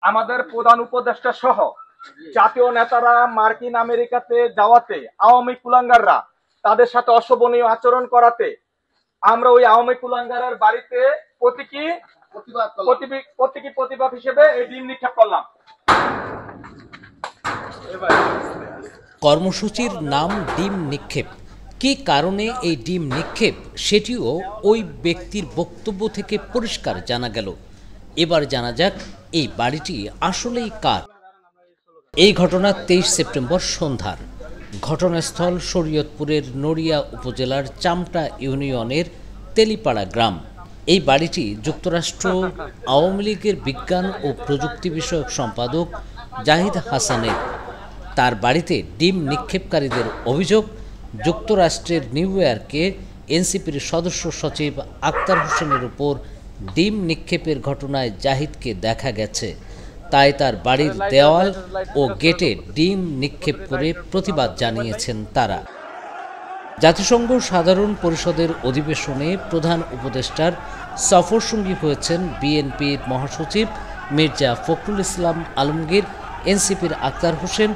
আমাদের প্রধান উপদেষ্টা সহ জাতীয় নেতারা মার্কিন আমেরিকাতে যাওয়াতে আওয়ামী কুলাঙ্গাররা তাদের সাথে অশোভনীয় আচরণ করাতে আমরা ওই আওয়ামী কুলাঙ্গারের বাড়িতে প্রতিবাদ হিসেবে এই ডিম নিক্ষেপ করলাম। কর্মসূচির নাম ডিম নিক্ষেপ। কী কারণে এই ডিম নিক্ষেপ সেটিও ওই ব্যক্তির বক্তব্য থেকে পরিষ্কার জানা গেল। এবার জানা যাক এই বাড়িটি আসলেই কার। এই ঘটনা 23 সেপ্টেম্বর সন্ধ্যার। ঘটনাস্থল শরীয়তপুরের নড়িয়া উপজেলার চামটা ইউনিয়নের তেলিপাড়া গ্রাম। এই বাড়িটি যুক্তরাষ্ট্র আওয়ামী লীগের বিজ্ঞান ও প্রযুক্তি বিষয়ক সম্পাদক জাহিদ হাসানের। তার বাড়িতে ডিম নিক্ষেপকারীদের অভিযোগ, যুক্তরাষ্ট্রের নিউ ইয়র্কে এনসিপির সদস্য সচিব আক্তার হোসেনের উপর ডিম নিক্ষেপের ঘটনায় জাহিদকে দেখা গেছে। তাই তার বাড়ির দেওয়াল ও গেটে ডিম নিক্ষেপ করে প্রতিবাদ জানিয়েছেন তারা। জাতিসংঘ সাধারণ পরিষদের অধিবেশনে প্রধান উপদেষ্টার সফরসঙ্গী হয়েছেন বিএনপির মহাসচিব মির্জা ফখরুল ইসলাম আলমগীর, এনসিপির আক্তার হোসেন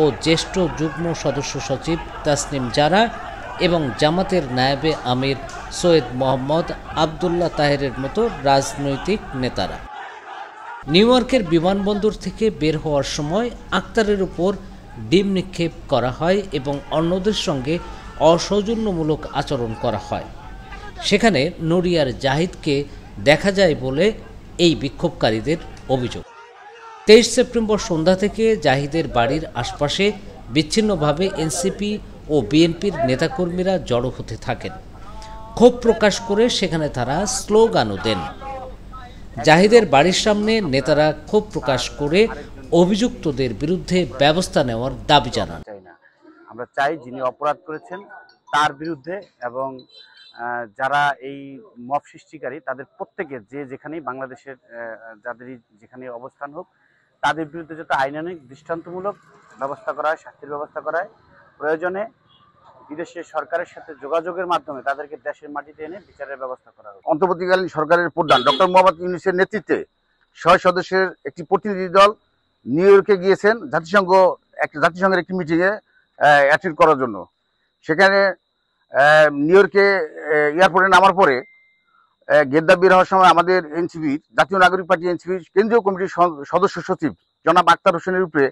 ও জ্যেষ্ঠ যুগ্ম সদস্য সচিব তাসনিম জারা এবং জামাতের নায়েবে আমির সৈয়দ মোহাম্মদ আবদুল্লাহ তাহেরের মতো রাজনৈতিক নেতারা। নিউ ইয়র্কের বিমানবন্দর থেকে বের হওয়ার সময় আক্তারের উপর ডিম নিক্ষেপ করা হয় এবং অন্যদের সঙ্গে অসৌজন্যমূলক আচরণ করা হয়। সেখানে নড়িয়ার জাহিদকে দেখা যায় বলে এই বিক্ষোভকারীদের অভিযোগ। 23 সেপ্টেম্বর সন্ধ্যা থেকে জাহিদের বাড়ির আশপাশে বিচ্ছিন্নভাবে এনসিপি ও বিএনপির নেতাকর্মীরা জড়ো হতে থাকেন। ক্ষোভ প্রকাশ করে সেখানে তারা স্লোগানও দেন। জাহিদের বাড়ির সামনে নেতারা ক্ষোভ প্রকাশ করে অভিযুক্তদের বিরুদ্ধে ব্যবস্থা নেওয়ার দাবি জানান। আমরা চাই যিনি অপরাধ করেছেন তার বিরুদ্ধে এবং যারা এই মব সৃষ্টিকারী তাদের প্রত্যেকের যেখানেই বাংলাদেশের যাদেরই যেখানে অবস্থান হোক তাদের বিরুদ্ধে যাতে আইনানুগ দৃষ্টান্তমূলক ব্যবস্থা করা হয়, শাস্তির ব্যবস্থা করা হয়। প্রয়োজনে বিদেশের সরকারের সাথে যোগাযোগের মাধ্যমে তাদেরকে দেশের মাটিতে এনে বিচারের ব্যবস্থা করা হবে। অন্তর্বর্তীকালীন সরকারের প্রধান ডক্টর মোহাম্মদ ইউনূসের নেতৃত্বে 6 সদস্যের একটি প্রতিনিধি দল নিউ ইয়র্কে গিয়েছেন জাতিসংঘের একটি মিটিংয়ে অ্যাটেন্ড করার জন্য। সেখানে নিউ ইয়র্কে এয়ারপোর্টে নামার পরে গেদ্দা বের হওয়ার সময় আমাদের এনসিপির জাতীয় নাগরিক পার্টি এনসিপির কেন্দ্রীয় কমিটির সদস্য সচিব জনাব আক্তার হোসেনের উপরে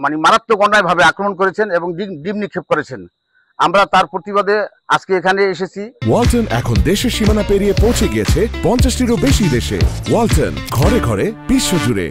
মানে মারাত্মক অন্যায়ভাবে আক্রমণ করেছেন এবং ডিম নিক্ষেপ করেছেন। আমরা তার প্রতিবাদে আজকে এখানে এসেছি। ওয়ালটন এখন দেশের সীমানা পেরিয়ে পৌঁছে গিয়েছে 50টিরও বেশি দেশে। ওয়ালটন, ঘরে ঘরে বিশ্বজুড়ে।